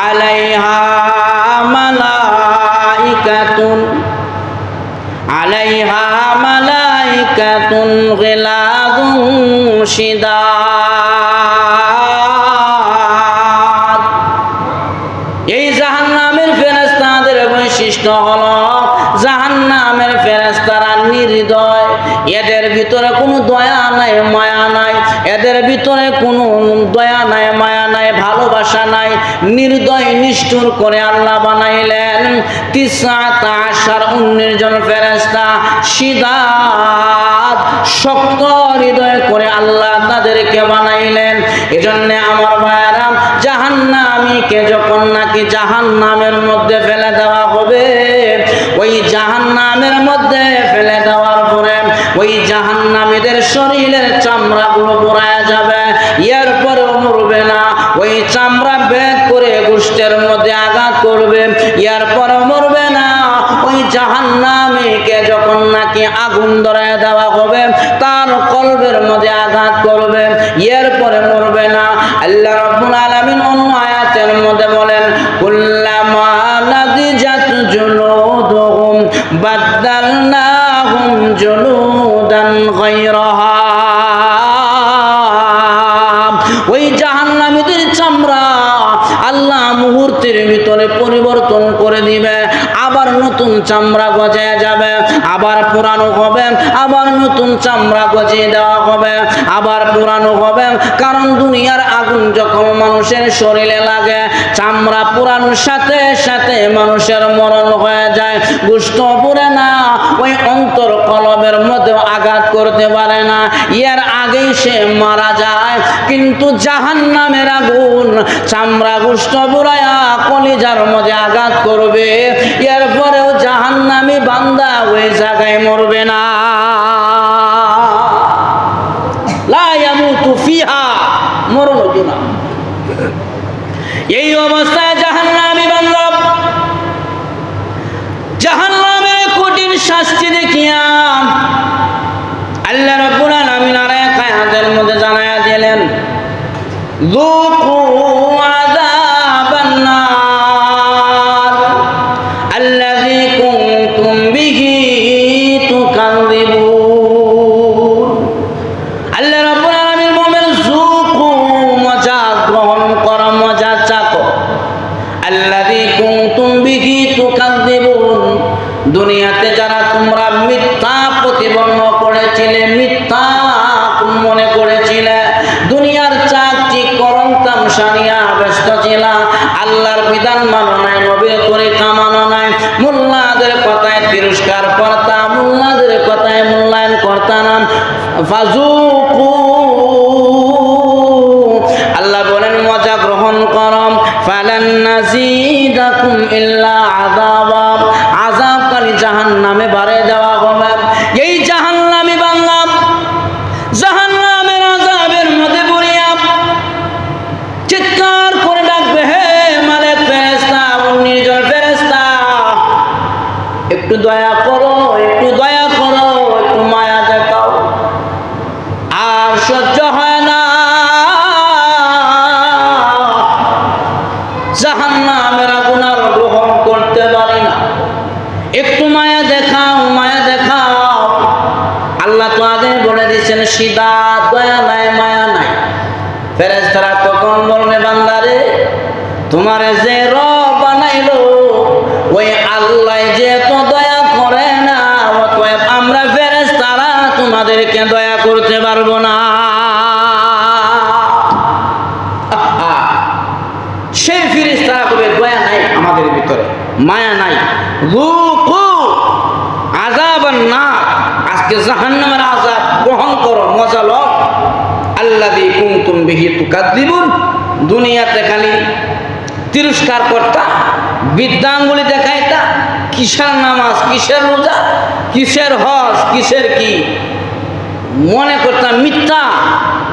আলাইহা মালাইকাতুন গিলাযুন শিদাদ। এই জাহান্নামের ফেরেশতাদের বৈশিষ্ট্য হলো জাহান্নামের ফেরেশতারা নির্দয়, এদের ভিতরে কোনো দয়া নাই মায়া নাই, এদের ভিতরে কোনো দয়া নাই মায়া নাই ভালোবাসা নাই, নির্দয় নিষ্ঠুর করে আল্লাহ বানাইলেন 19 জন ফেরেশতা শিদাদ শক্ত হৃদয় করে আল্লাহ তাদেরকে বানাইলেন। এজন্য আমার ভাইয়েরা জাহান্নামীকে যখন নাকি জাহান্নামের মধ্যে ফেলে দেওয়া হবে, ওই জাহান্নামের মধ্যে ফেলে দেওয়ার পরে ওই জাহান্নামীদের শরীরের চামড়াগুলো পোড়ায় যাবে, এরপরেও মরবে না। ওই চামড়া বের করে গোশতের মধ্যে আঘাত করবে, এরপরেও মরবে না। ওই জাহান্নামীকে যখন নাকি আগুন ধরায় দেওয়া হবে, তার কলবের মধ্যে আঘাত করবে, এরপরে মরবে না। আল্লাহ রাব্বুল আলামিন অন্য আয়াতের মধ্যে বলেন, কুল্লামা নাদিজাত জুলুদুহুম বাদদালনাহুম জুলুদান গায়রাহা। ওই জাহান্নামীদের চামড়া আল্লাহ মুহূর্তের ভিতরে পরিবর্তন করে দিবে, আবার নতুন চামড়া গজায় যাবে, আবার পুরানো হবে, আবার নতুন চামড়া গজিয়ে দেওয়া হবে, আবার পুরানো হবে। কারণ দুনিয়ার আগুন যখন মানুষের শরীরে লাগে, চামড়া পুরানোর সাথে সাথে মানুষের মরণ হয়ে যায়, গোশত পুড়ে না, ওই অন্তর কলবের মধ্যে আঘাত করতে পারে না, এর আগেই সে মারা যায়। কিন্তু জাহান্নামের আগুন চামড়া গোশত পুরায়া কলিজার মধ্যে আঘাত করবে, এরপরেও জাহান্নামী বান্দা ওই জায়গায় মরবে না। লা ইয়ামুতু ফিহা, মরণ হবে না। এই অবস্থায় জাহান্নামী বান্দা জাহান্নামের কঠিন শাস্তি দেখিয়া আল্লাহ রাব্বুল আলামিন আর এক আয়াতের মধ্যে জানায়া দিলেন, যুকু আযাবান নার আল্লাযী কুনতুম বিহি তুকাযযিবুন। আল্লাহ রাব্বুল আলামিন বলেন, যুকু, মজা গ্রহণ করো, মজা চাখো, আল্লাযী কুনতুম বিহি তুকাযযিবুন। দুনিয়াতে যারা তোমরা মিথ্যা প্রতিপন্ন করেছিলে, মিথ্যা মনে করেছিলে, দুনিয়ার চাকচিক্যরণ তামসা নিয়ে ব্যস্ত ছিল, আল্লাহর বিধান মানো নাই, নবীর তরিকা মানো নাই, মুল্লাদের কথায় তিরস্কার করতা, মুল্লাদের কথায় মূল্যায়ন করতা না, ফাযুকু, আল্লাহ বলেন মজা গ্রহণ করম, ফালান নাযীদাকুম ইল্লা আযাবা, আযাবকারী জাহান্নামে বাড়ে দেওয়া হবে। এই জাহান্নামী বান্দা জাহান্নামের আযাবের মধ্যে পড়িয়া চিৎকার করে ডাকবে, হে মালিক ফেরেশতা, 19 জন ফেরেশতা, একটু দয়া করো, একটু দয়া করো, একটু মায়া দেখাও, আর সহ্য হয় না, জাহান্নামের আগুন আর গ্রহণ করতে পারি না, একটু মায়া দেখাও, মায়া দেখাও। আল্লাহ তো আগে বলে দিয়েছেন সিদা, দয়া নাই মায়া নাই। ফেরেশতারা তখন বলবে, বান্দারে তোমার যে রব বানাইলো ওই আল্লাহ যে তো দয়া করে না, অতএব আমরা ফেরেশতারা তোমাদেরকে দয়া করতে পারবো না। সেই ফেরেশতারা কবে দয়া নাই আমাদের ভিতরে, মায়া নাই। যুকু আযাবান নার, আজকে জাহান্নামের আযাব গ্রহণ করো, মজা লও। আল্লাযী কুনতুম বিহি তুকাযযিবুন, দুনিয়াতে খালি তিরস্কার করতা, বিদ্যাঙ্গুলি দেখাইতা, কিসের নামাজ, কিসের রোজা, কিসের হজ, কিসের কি মনে করতাম মিথ্যা।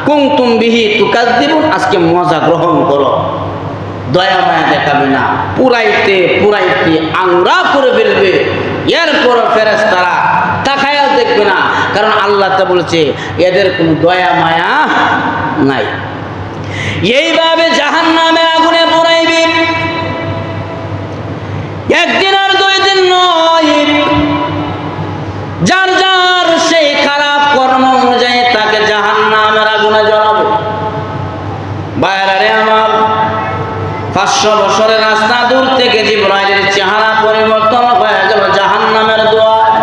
কুনতুম বিহি তুকাযযিবুন, আজকে মজা গ্রহণ করো, দয়া মায়া দেখাবে না, পুরাইতে পুরাইতে আংরা করে ফেলবে, এরপর ফেরেশতারা তাকায়াও দেখবে না, কারণ আল্লাহ তা বলেছে এদের কোনো দয়া মায়া নাই। এইভাবে জাহান্নামের আগুনে পুরাইবে। 500 বছরের রাস্তা দূর থেকে জিবরাইলের চেহারা পরিবর্তন হয়ে গেল জাহান্নামের দোয়ায়।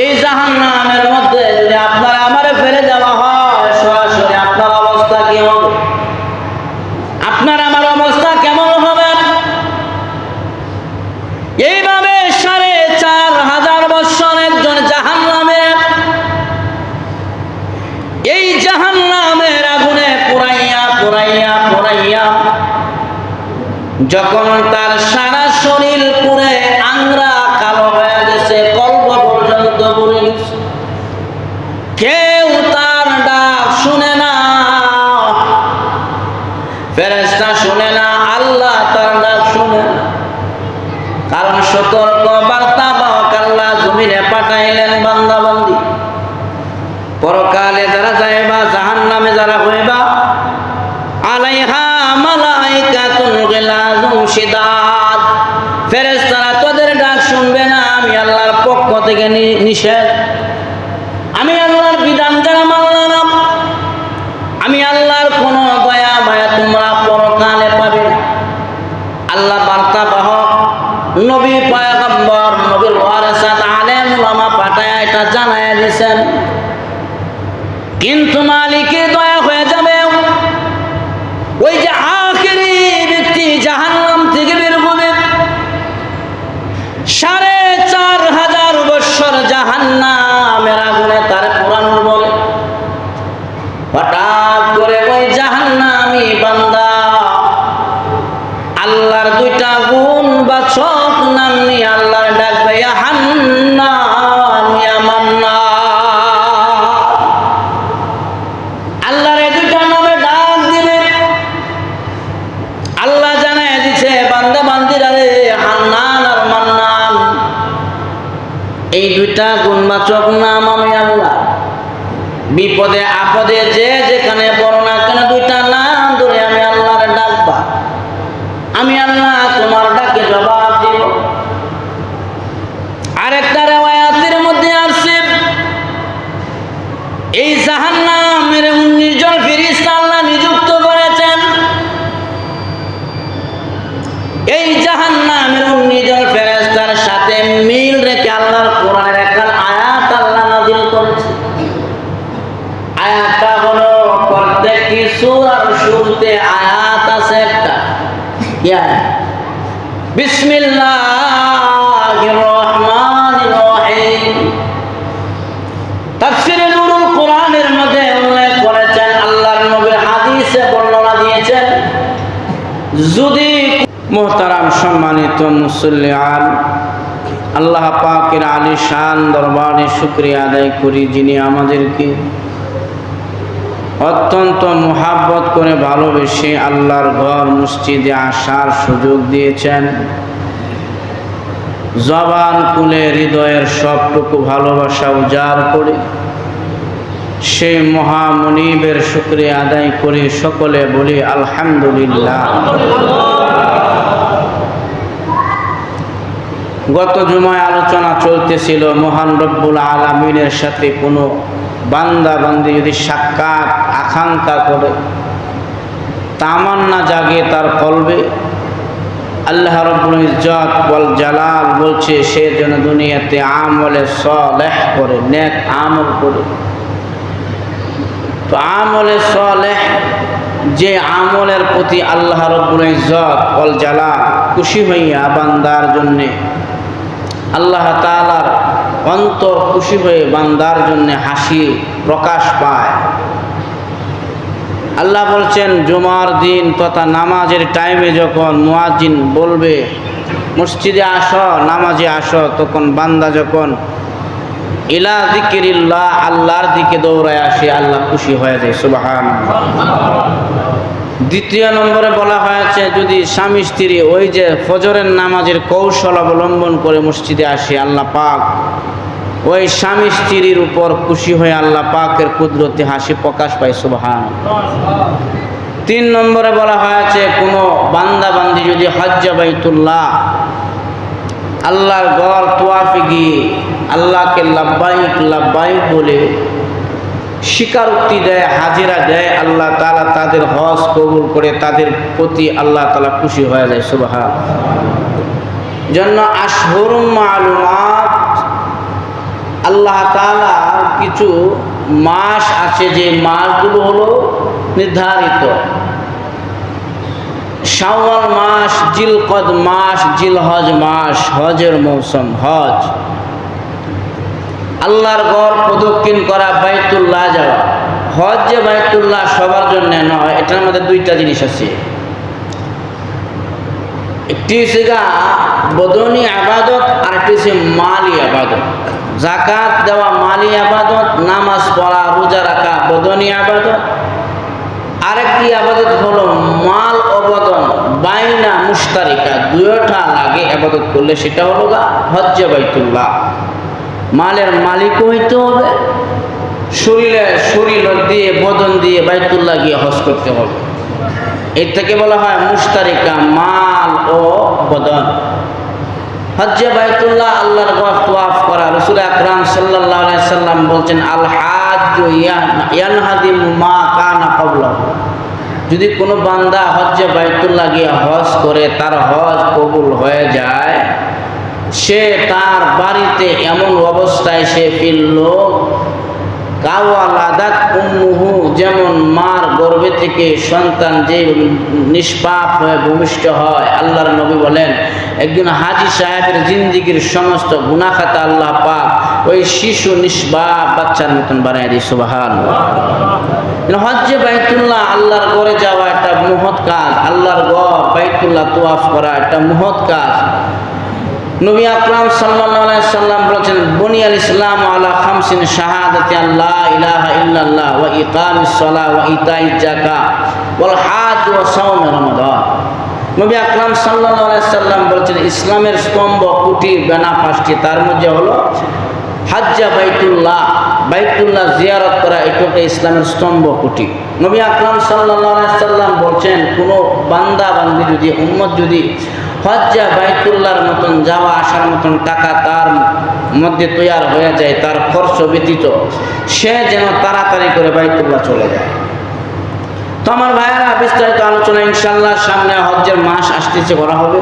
এই জাহান্নামের মধ্যে যদি আপনারা আমারে ফেলে দেওয়া হয়, সরাসরি আপনার অবস্থা কি হবে? আপনার আমার অবস্থা কেমন হবে? এইভাবে 4500 বছর একজন জাহান্নামের, এই জাহান্নামের আগুনে পোড়াইয়া পোড়াইয়া পোড়াইয়া যখন তার সারা শরীর পুড়ে আংরা কালো হয়ে গেছে, কল্প পর্যন্ত পুড়ে গেছে, কেউ তার ডাক শুনে না, ফেরেশতা শুনে না, আল্লাহ তার ডাক শুনে না। কারণ সতর্ক বার্তা বাহক আল্লাহ জমিনে পাঠাইলেন বান্দাবান্দি। পরকালে যারা যাইবা, জাহান্নামে যারা হইবা, আলাইহা মালাইকাতুন গিলাযুন শিদাদ, ফেরেশতারা তোদের ডাক শুনবে না। আমি আল্লাহর পক্ষ থেকে নিষেধ, আমি আল্লাহর বিধান যারা মানল না, আমি আল্লাহর কোনো দয়া মায়া তোমরা পরকালে পাবে না। আল্লাহ বার্তা বাহক নবী পয়গম্বর নবীর ওয়ারাসাত আলেম উলামা পাঠায় এটা জানায় দিয়েছেন। কিন্তু মালিকের দয়া হয়ে যাবে, ওই যে আখেরি ব্যক্তি জাহান্নাম থেকে বের হবে, 4500 বছর জাহান্নামের আগুনে তার পোড়ানোর বলে, হঠাৎ করে ওই জাহান্নামী বান্দা আল্লাহর 2টা গুণ বাচক নাম নিয়ে আল্লাহর ডাকবে, ইয়া হান্নান ইয়া মান্নান। আল্লাহর এই 2টা নামে ডাক দিবে। আল্লাহ জানায় দিছে বান্দা বান্দিরা রে, হান্নান আর মান্নান এই 2টা গুণবাচক নাম আমি আল্লাহ। বিপদে আপদে যে যেখানে বড় না কেন 2টা নাম ধরে আমি আল্লাহর ডাকবা, আমি আল্লাহ তোমার ডাকে জবাব দিব। আরেকটা riwayat-এর মধ্যে আছে, এই জাহান্নামের 19 জন ফেরেশতা আল্লাহ নিযুক্ত করেছেন। এই জাহান্নামের 19 জন ফেরেশতার সাথে মিল রেখে আল্লাহর কোরআনের একটা আয়াত আল্লাহ নাযিল করেছে। আয়াতটা হলো, প্রত্যেকটি সূরার শুরুতে আয়াত আছে একটা, কি আয়াত? বিসমিল্লাহির রহমানির রহিম। তাফসীরে নূরুল কোরআনের মধ্যে উল্লেখ করেছেন, আল্লাহর নবীর হাদিসে বর্ণনা দিয়েছেন, যদি মুহতারাম সম্মানিত মুসল্লিয়ান, আল্লাহ পাকের আলিশান দরবারে শুকরিয়া আদায় করি, যিনি আমাদেরকে অত্যন্ত মুহাব্বত করে ভালোবেসে আল্লাহর ঘর মসজিদে আসার সুযোগ দিয়েছেন। জবান খুলে হৃদয়ের সবটুকু ভালোবাসা উজাড় করে সেই মহামনিবের শুকরিয়া আদায় করে সকলে বলি আলহামদুলিল্লাহ। গত জুমায় আলোচনা চলতেছিল, মহান রব্বুল আলামিনের সাথে কোনো বান্দা বান্দি যদি সাক্ষাৎ আকাঙ্ক্ষা করে, তামান্না জাগে তার কলবে, আল্লাহ রাব্বুল ইজ্জত ওয়াল জালাল বলছে সে যেন দুনিয়াতে আমলে সালেহ করে, নেক আমল করে। তো আমলে সালেহ, যে আমলের প্রতি আল্লাহ রাব্বুল ইজ্জত ওয়াল জালাল খুশি হইয়া বান্দার জন্যে, আল্লাহ তাআলার অন্তর খুশি হয়ে বান্দার জন্য হাসি প্রকাশ পায়। আল্লাহ বলছেন, জুমার দিন তথা নামাজের টাইমে যখন মুয়াজ্জিন বলবে মসজিদে আসো, নামাজে আসো, তখন বান্দা যখন ইলা যিকিরিল্লাহ, আল্লাহর দিকে দৌড়ায় আসে, আল্লাহ খুশি হয়ে যায়। সুবহানাল্লাহ। দ্বিতীয় নম্বরে বলা হয়েছে, যদি স্বামী স্ত্রী ওই যে ফজরের নামাজের কৌশল অবলম্বন করে মসজিদে আসে, আল্লাহ পাক ওই স্বামী স্ত্রীর উপর খুশি হয়ে আল্লাহ পাকের কুদরতে হাসি প্রকাশ পায়। সুবহানাল্লাহ। 3 নম্বরে বলা হয়েছে, কোনো বান্দা বান্দি যদি হজ্জে বাইতুল্লাহ, আল্লাহর ঘর তোয়াফে গিয়ে আল্লাহকে লাব্বাইক লাব্বাইক বলে স্বীকারোক্তি দেয়, হাজিরা দেয়, আল্লাহ তাআলা তাদের হজ কবুল করে, তাদের প্রতি আল্লাহ তাআলা খুশি হয়ে যায়। সুবহান। জন্য আশহুরুম মালুমাত, আল্লাহ তাআলা কিছু মাস আছে যে মাসগুলো হলো নির্ধারিত। শাওয়াল মাস, জিলকদ মাস, জিলহজ মাস, হজের মৌসুম, হজ। আল্লাহর ঘর প্রদক্ষিণ করা, বাইতুল্লাহ যাওয়া। হজ যে বাইতুল্লাহ সবার জন্য নয়, এটার মধ্যে দুইটা জিনিস আছে। একটি হচ্ছে বদনী আবাদত, আর একটি হচ্ছে মালি আবাদত। যাকাত দেওয়া মালি আবাদত, নামাজ পড়া, রোজা রাখা বদনী আবাদত। আরেকটি আবাদত হলো মাল অবদন, বাইনা মুশতারিকা, দুইটা লাগে আবাদত করলে, সেটা হলো হজ্জে বাইতুল্লাহ। মালের মালিকও হইতে হবে, শরীর দিয়ে বদন দিয়ে বাইতুল্লাহ গিয়ে হজ করতে হবে। এর থেকে বলা হয় মুশতারিকা, মাল ও বদন। হজ্জে বাইতুল্লাহ আল্লাহর ঘর তওয়াফ করা। রাসূল আকরাম সাল্লাল্লাহু আলাইহি সাল্লাম বলছেন, আল হাজ্জু ইয়ানহাদিমু মা কানা ক্বাবলাহু। যদি কোনো বান্দা হজ্জে বাইতুল্লাহ গিয়ে হজ করে, তার হজ কবুল হয়ে যায়, সে তার বাড়িতে এমন অবস্থায় সে ফিরল, কাওয়ালাদাত উম্মুহু, যেমন মার গর্ভে থেকে সন্তান যে নিষ্পাপ হয়ে ভূমিষ্ঠ হয়। আল্লাহর নবী বলেন, একজন হাজী সাহেবের জিন্দিগির সমস্ত গুনাহ খাতা আল্লাহ পাক ওই শিশু নিষ্পাপ বাচ্চার মতন বানায় দিই। সুবহানাল্লাহ। হজ্জে বাইতুল্লাহ আল্লাহর ঘরে যাওয়া একটা মহৎ কাজ। আল্লাহর ঘর বাইতুল্লাহ তওয়াফ করা একটা মহৎ কাজ। নবী আকরাম সাল্লাল্লাহু আলাইহি সাল্লাম বলেছেন, বুনিয়াল ইসলাম আলা খামসিন শাহাদাতি আল্লা ইলাহা ইল্লাল্লাহ ওয়া ইকামিস সালাহ ওয়া ইতাইজ যাকাত ওয়াল হাজ ওয়া সাওম রমাদান। নবী আকরাম সাল্লাল্লাহু আলাইহি সাল্লাম বলেছেন, ইসলামের স্তম্ভ কুটি বেনা পাঁচটি, তার মধ্যে হলো হজ্জে বাইতুল্লাহ, বাইতুল্লাহ জিয়ারত করা, এটাকে ইসলামের স্তম্ভ কুটি। নবী আকরাম সাল্লাল্লাহু আলাইহি সাল্লাম বলছেন, কোনো বান্দা বান্দি যদি, উম্মত যদি হজ্জে বাইতুল্লাহর মতন যাওয়া আসার মতন টাকা তার মধ্যে তৈয়ার হয়ে যায়, তার খরচ ব্যতীত, সে যেন তাড়াতাড়ি করে বাইতুল্লাহ চলে যায়। তো আমার ভাইয়েরা, বিস্তারিত আলোচনা ইনশাআল্লাহ সামনে হজ্জের মাস আসতেছে করা হবে।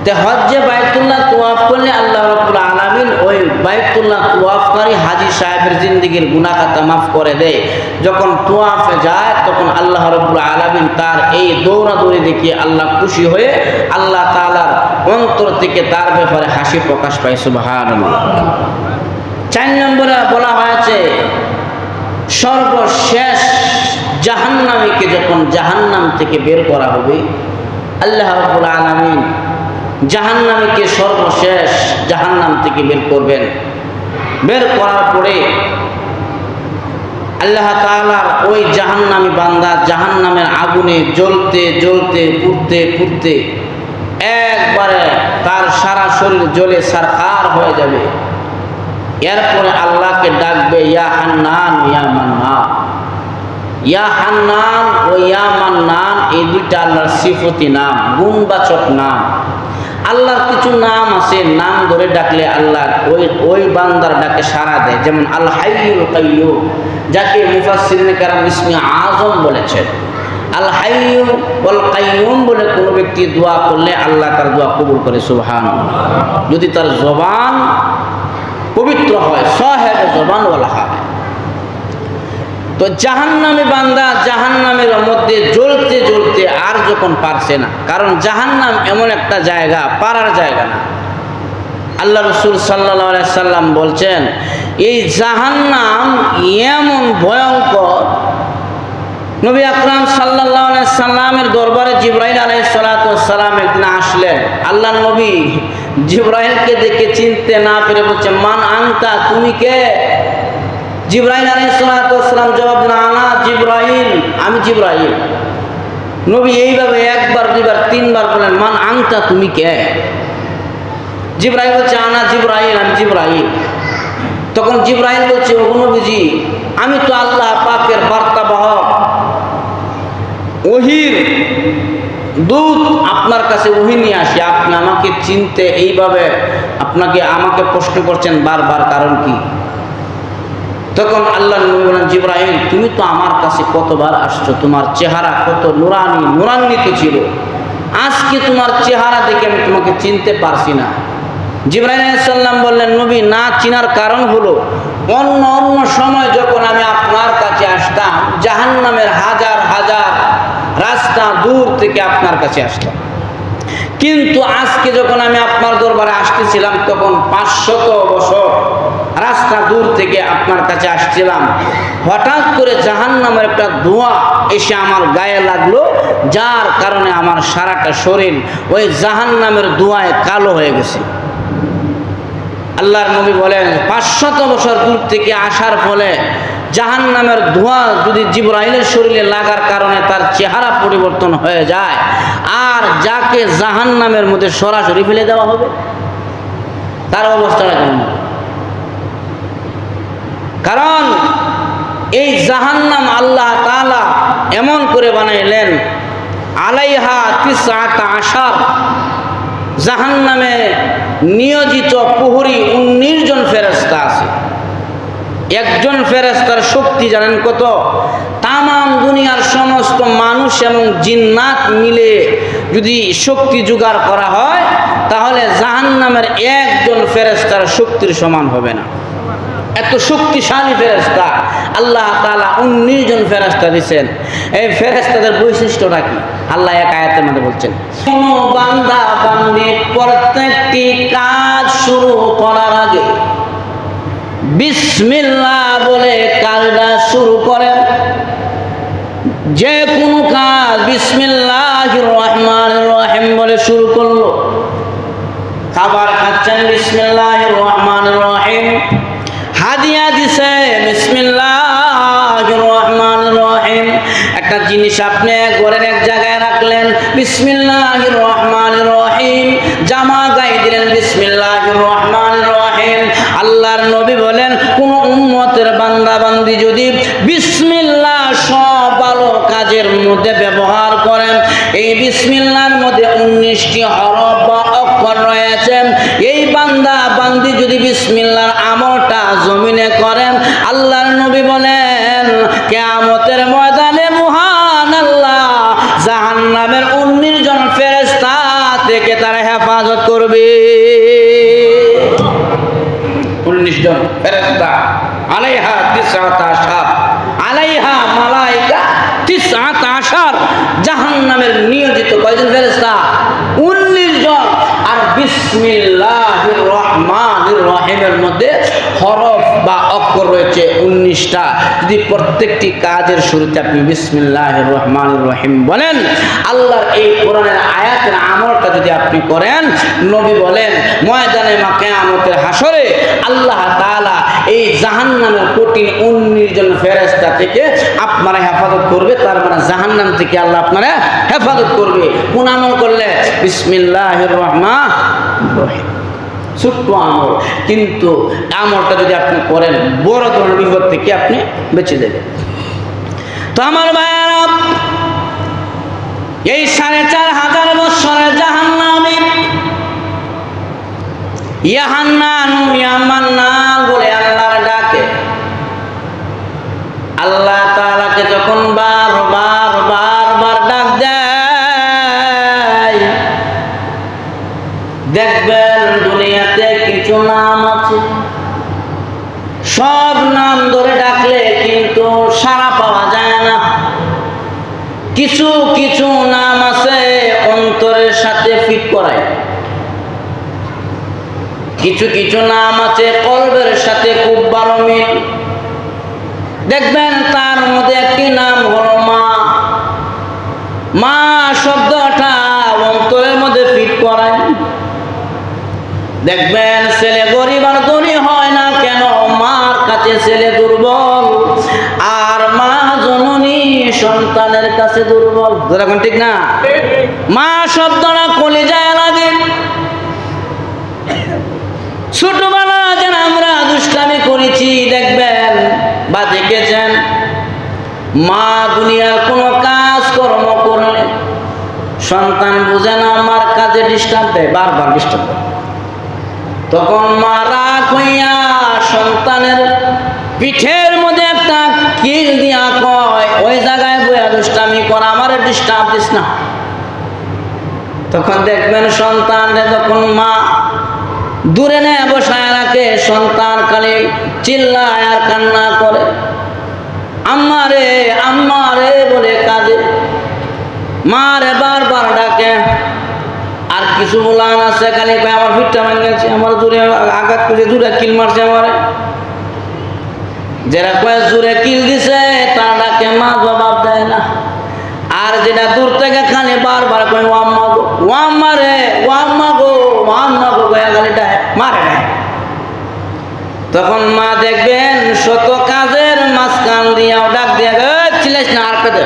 তো হজ্জে বাইতুল্লাহ তওয়াফ করলে আল্লাহ রাব্বুল আলামিন ওই বাইতুল্লাহ তওয়াফকারী হাজী সাহেবের জিন্দেগির গুনাহ খাতা মাফ করে দেয়। যখন তওয়াফে যায়, তখন আল্লাহ রাব্বুল আলামিন তার এই দৌড়াদৌড়ি দেখে আল্লাহ খুশি হয়ে আল্লাহ তাআলার অন্তর থেকে তার ব্যাপারে হাসি প্রকাশ পায়। সুবহানাল্লাহ। 4 নম্বরে বলা হয়েছে, সর্বশেষ জাহান্নামীকে যখন জাহান্নাম থেকে বের করা হবে, আল্লাহ রাব্বুল আলামিন জাহান্নামীকে সর্বশেষ জাহান্নাম থেকে বের করবেন। বের করার পরে আল্লাহ তাআলার ওই জাহান্নামী বান্দা জাহান্নামের আগুনে জ্বলতে জ্বলতে পুড়তে পুড়তে একবারে তার সারা শরীর জ্বলে ছারখার হয়ে যাবে। এরপরে আল্লাহকে ডাকবে, ইয়া হান্নান ইয়া মান্নান। ইয়া হান্নান ও ইয়া মান্নান, এই দুইটা আল্লাহর সিফতি নাম, গুণবাচক নাম। আল্লাহর কিছু নাম আছে, নাম ধরে ডাকলে আল্লাহ ওই বান্দার ডাকে সাড়া দেয়। যেমন আল হাইয়ুল কাইয়্যুম, যাকে মুফাসসিরিনে কেরাম ইসমে আজম বলেছেন। আল হাইয়্যু ওয়াল কাইয়্যুম বলে কোনো ব্যক্তি দোয়া করলে আল্লাহ তার দোয়া কবুল করে। সুবহানাল্লাহ। যদি তার জবান পবিত্র হয়, সাহেব জবান ওয়ালা হয়। তো জাহান্নামী বান্দা জাহান্নামের মধ্যে জ্বলতে জ্বলতে আর যখন পারছে না, কারণ জাহান্নাম এমন একটা জায়গা, পারার জায়গা না। আল্লাহ রাসূল সাল্লাল্লাহু আলাইহি সাল্লাম বলছেন, এই জাহান্নাম এমন ভয়ঙ্কর। নবী আকরাম সাল্লাল্লাহু আলাইহি সাল্লামের দরবারে জিবরাইল আলাইহিস সালাতু ওয়াস সালাম একদিন আসলেন। আল্লাহর নবী জিবরাইলকে দেখে চিনতে না পেরে বলছেন, মান আনতা, তুমি কে? জিবরাইল আলাইহিস সালাতু ওয়াস সালাম জবাব দিলেন, আনা জিবরাইল, আমি জিবরাইল। নবী এইভাবে একবার দুইবার তিনবার বলেন, মান আনতা, তুমি কে? জিবরাইল বলছে, আনা জিবরাইল, আমি জিবরাইল। তখন জিবরাইল বলছে, ওগো নবীজি, আমি তো আল্লাহ পাকের বার্তাবাহক, ওহীর দূত, আপনার কাছে ওহী নিয়ে আসি। আপনি আমাকে চিনতে এইভাবে আমাকে প্রশ্ন করছেন বারবার, কারণ কি? তখন আল্লাহ নবী বলেন, জিবরাইল তুমি তো আমার কাছে কতবার আসছো, তোমার চেহারা কত নূরান্বিত ছিল, আজকে তোমার চেহারা দেখে আমি তোমাকে চিনতে পারছি না। জিবরাইল আলাইহিস সালাম বললেন, নবী না চিনার কারণ হলো অন্য সময় যখন আমি আপনার কাছে আসতাম জাহান্নামের হাজার হাজার রাস্তা দূর থেকে আপনার কাছে আসতাম, কিন্তু আজকে যখন আমি আপনার দরবারে আসতেছিলাম তখন 500 বছর রাস্তা দূর থেকে আপনার কাছে আসছিলাম। হঠাৎ করে জাহান্নামের একটা ধোঁয়া এসে আমার গায়ে লাগলো, যার কারণে আমার সারাটা শরীর ওই জাহান্নামের ধোঁয়ায় কালো হয়ে গেছে। আল্লাহর নবী বলেন 500 বছর দূর থেকে আসার ফলে জাহান্নামের ধোঁয়া যদি জিবরাইলের শরীরে লাগার কারণে তার চেহারা পরিবর্তন হয়ে যায়, আর যাকে জাহান্নামের মধ্যে সরাসরি ফেলে দেওয়া হবে তার অবস্থাটা কেমন? কারণ এই জাহান্নাম আল্লাহ তাআলা এমন করে বানাইলেন, আলাইহা 19 জাহান্নামে নিয়োজিত প্রহরী 19 জন ফেরেশতা আছে। একজন ফেরেশতার শক্তি জানেন কত? তামাম দুনিয়ার সমস্ত মানুষ এবং জিন্নাত মিলে যদি শক্তি জোগাড় করা হয় তাহলে জাহান্নামের একজন ফেরেশতার শক্তির সমান হবে না। এত শক্তিশালী ফেরেশতা আল্লাহ তাআলা 19 জন ফেরেশতা দিয়েছেন। এই ফেরেশতাদের বৈশিষ্ট্যটা কি আল্লাহ এক আয়াতের মধ্যে বলছেন, কোন বান্দা বান্দি প্রত্যেকটি কাজ শুরু করার আগে বিসমিল্লাহ বলে কাজটা শুরু করেন। যে কোনো কাজ বিসমিল্লাহির রহমানির রহিম বলে শুরু করলো। খাবার খাচ্ছেন বিসমিল্লাহির রহমানির রহিম, হাদিয়া দিছে বিসমিল্লাহির রহমানির রহিম, একটা জিনিস আপনি ঘরের এক জায়গায় রাখলেন বিসমিল্লাহির রহমানির রহিম, জামা গায়ে দিলেন বিসমিল্লাহির রহমানির রহিম। আল্লাহর নবী বলেন কোন উম্মতের বান্দা বান্দি যদি বিসমিল্লাহ সব ভালো কাজের মধ্যে ব্যবহার করেন, এই বিসমিল্লাহর মধ্যে 19টি হরফ বা অক্ষর রয়েছে, এই বান্দা বান্দি যদি বিসমিল্লাহর আমলটা জমিনে করেন, আল্লাহর নবী বলেন কিয়ামতের ময়দানে মহান আল্লাহ জাহান্নামের 19 জন ফেরেশতা থেকে তারা হেফাজত করবে। 19 জন ফেরেশতা, আলাইহা 19 আলাইহা মালাইকা 19 জাহান্নামের নিয়োজিত কয়জন ফেরেশতা? 19 জন। আর বিসমিল্লাহির রহমানির রহিমের মধ্যে হরফ বা অক্ষর রয়েছে 19টা। যদি প্রত্যেকটি কাজের শুরুতে আপনি বিসমিল্লাহির রহমানির রহিম বলেন, আল্লাহর এই কোরআনের আয়াতের আমলটা যদি আপনি করেন, নবী বলেন ময়দানে কিয়ামতের হাসরে আল্লাহ তাআলা এই জাহান্নামের কঠিন 19 জন ফেরেশতা থেকে আপনারা হেফাজত করবে। তার মানে জাহান্নাম থেকে আল্লাহ আপনারা হেফাজত করবে কোন আমল করলে? বিসমিল্লাহির রহমানির রহিম। ছোট্ট আমল, কিন্তু আমলটা যদি আপনি করেন বড় ধরনের বিপদ থেকে আপনি বেঁচে যাবেন। তো আমার ভাইয়েরা, এই 4500 বছরের জাহান্নামী ইয়াহান্নান ইয়ামান্নান বলে আল্লাহর ডাকে, আল্লাহ তাআলাকে যখন বারবার ডাক দেয়, দেখবেন দুনিয়াতে কিছু নাম আছে, সব নাম ধরে ডাকলে কিন্তু সাড়া পাওয়া যায় না। কিছু কিছু নাম আছে অন্তরের সাথে ফিট করায়, কিছু কিছু নাম আছে কলবের সাথে খুব ভালো মিল। দেখবেন তার মধ্যে একটি নাম হলো মা। মা শব্দটা অন্তরের মধ্যে ফিট করায়। দেখবেন ছেলে গরিব আর ধনী হয় না কেন, মার কাছে ছেলে দুর্বল, আর মা জননী সন্তানের কাছে দুর্বল। এখন ঠিক না? মা শব্দটা কলিজায় লাগে। ছোটবেলা যেন আমরা দুষ্টামি করেছি দেখবেন বা দেখেছেন, মা দুনিয়ার কোনো কাজ কর্ম করলে সন্তান বুঝে না, মার কাজে ডিস্টার্ব দেয়, বারবার ডিস্টার্ব দেয়। তখন মা রাগ হইয়া সন্তানের পিঠের কিল দিয়া কয় ওই জায়গায় বইয়া দুষ্টামি কর, আমার ডিস্টার্ব দিস না। তখন দেখবেন সন্তানরে যখন মা দূরে নেয় বসায় রাখে, সন্তান খালি চিল্লায় আর কান্না করে, আম্মা রে বলে কাঁদে, মা রে বারবার ডাকে। আর কিছু মুলান আছে খালি কয় আমার ফিটটা ভাঙছে, আমার জোরে আঘাত করে জোরে কিল মারছে আমারে। যারা কয় জোরে কিল দিছে তার ডাকে মা জবাব দেয় না। আর যেটা দূর থেকে খালি বারবার কয় ও আম্মা গো, ও আম্মা রে, ও আম্মা গো, ও আম্মা গো কয়া খালি মারে না। তখন মা দেখবেন শত কাজের মাঝখান দিয়াও ডাক দিয়া চিলাইস না আর পেতে,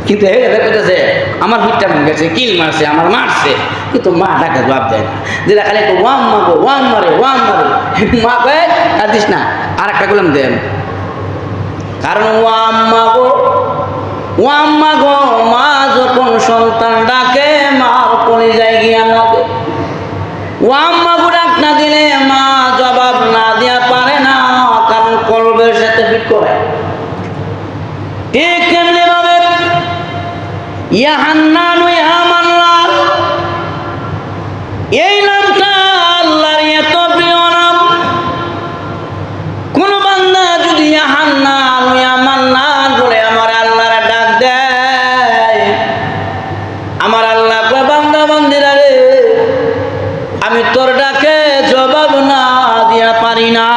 কিন্তু পেতেছে আমার ফিটটা ভেঙেছে, কিল মারছে, আমার মারছে, কিন্তু মা ডাকে জবাব দেয় না। যেটা খালি ও আম্মা গো, ও আম্মা রে, ও আম্মা রে, মা কয়ে আর দিস না, আর একটা গুলাম দেন। কারণ ও আম্মা গো, ও আম্মা গো, মা যখন সন্তান ডাকে মার কলিজায় গিয়া লাগে। ও আম্মা গো ডাক না দিলে মা জবাব না দিয়া পারে না, কারণ কলবের সাথে ফিট করে। ঠিক কেমনি ভাবে ইয়া হান্নান ইয়া মান্নান, এই নামটা আল্লাহর এত প্রিয় নাম। কোন বান্দা যদি ইয়া হান্নান ইয়া মান্নান বলে আমার আল্লাহর ডাক দেয়, আমার আল্লাহ কয় বান্দা বান্দিরা রে, আমি তোর ডাকে জবাব না দিয়া পারি না।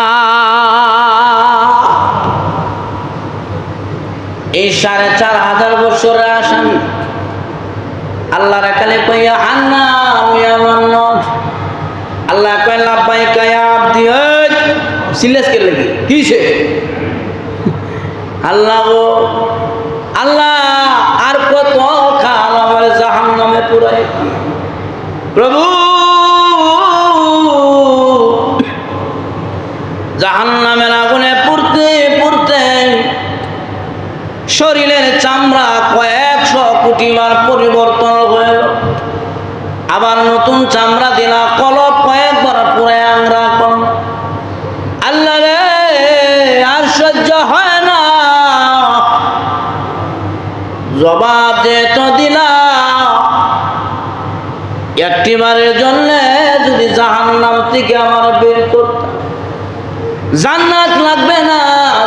এই 4500 বছরের আসামি আল্লাহর কালে কইয়া হান্না ইয়া মান্নান, আল্লাহ কয় লাব্বাইক ইয়া আব্দি, সিলেস কে লাগি কিসে আল্লাহ গো, আল্লাহ আর কত কাল আমার জাহান্নামে পুরাই। প্রভু জাহান্নামের আগুনে পুড়তে পুড়তে শরীরের চামড়া কয়েকশো কোটি বার পরিবর্তন হইল, আবার নতুন চামড়া দিলা, কলব কয়েকবার পুরে আংরা কম। আল্লাহ রে আর সহ্য হয় না, জবাব যে তো দিলা, একটিবারের জন্য যদি জাহান্নাম থেকে আমার বের করতাম, জান্নাত লাগবে না,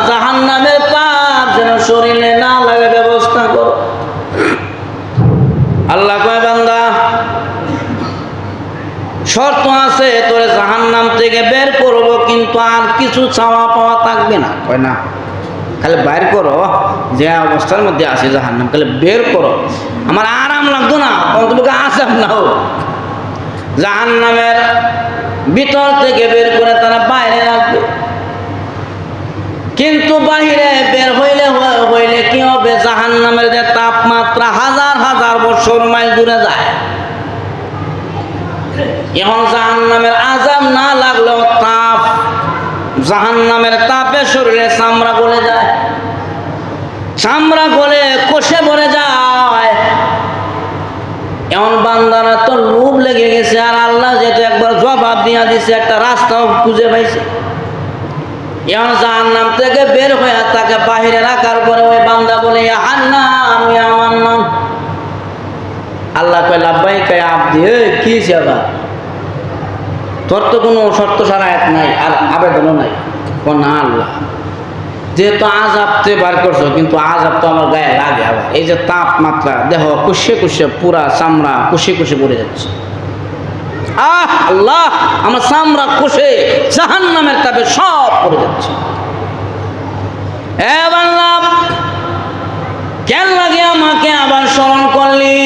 জাহান্নামের তাপ যেন শরীরে না লাগে ব্যবস্থা করো। আল্লাহ কয় বান্দা শর্ত আছে, তোরে জাহান্নাম থেকে বের করব, কিন্তু আর কিছু চাওয়া পাওয়া থাকবে না। কয় না, খালি বাইর করো, যে অবস্থার মধ্যে আছে জাহান্নাম খালি বের করো, আমার আরাম লাগতো না, অন্তত আসাম না হোক। জাহান্নামের ভিতর থেকে বের করে তারা বাইরে রাখবে, কিন্তু বাহিরে বের হইলে কি হবে, জাহান্নামের যে তাপমাত্রা হাজার হাজার বছর মাইল দূরে যায়। এখন জাহান্নামের আযাব না লাগলেও তাপ, জাহান্নামের তাপে শরীরে চামড়া গলে যায়, চামড়া গলে কোষে ভরে যায়। এমন বান্দারা তো লোভ লেগে গেছে, আর আল্লাহ যেহেতু একবার জবাব দিয়া দিছে, একটা রাস্তাও খুঁজে পাইছে। এখন জাহান্নাম থেকে বের হয়ে তাকে বাহিরে রাখার পরে ওই বান্দা বলে ইয়া হান্নান ইয়া মান্নান, আল্লাহ কয় লাব্বাইক ইয়া আব্দি, কি সেবা, তোর তো কোনো শর্ত সারায়াত নাই আর আবেদনও নাই। না আল্লাহ, যেহেতু আযাবতে বার করছো, কিন্তু আযাব তো আমার গায়ে লাগে। আবার এই যে তাপমাত্রা, দেহ কুশে কুশে পুরা চামড়া কুশে কুশে পড়ে যাচ্ছে। আল্লাহ, আমার চামড়া কুশে জাহান্নামের তাপে সব পড়ে যাচ্ছে। কেন লাগে আমাকে আবার স্মরণ করলি?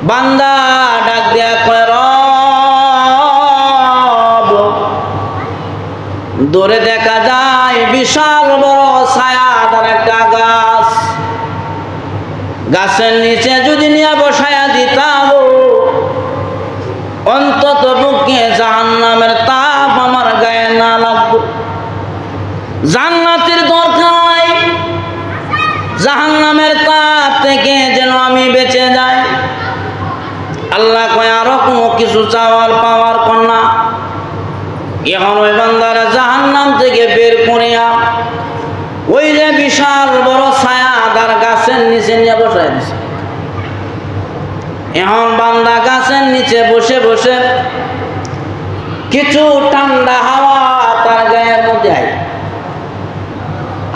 বান্দা ডাক দেয়া কয়, রব, দূরে দেখা যায় বিশাল বড় ছায়াদার একটা গাছ, গাছের নিচে যদি নিয়ে বসায়া দিতাম, অন্তত বুকে জাহান্নামের তাপ আমার গায়ে না লাগতো। জান্নাতের দরকার নাই, জাহান্নামের তাপ থেকে যেন আমি বেঁচে যাই। আল্লাহ কয় আরো কোনো কিছু চাওয়ার পাওয়ার কন্যা, এখন ওই বান্দারা জাহান্নাম থেকে বের করিয়া ওই যে বিশাল বড় ছায়াদার গাছের নিচে নিয়ে বসায় দিছে। এখন বান্দা গাছের নিচে বসে বসে কিছু ঠান্ডা হাওয়া তার গায়ের মধ্যে আয়।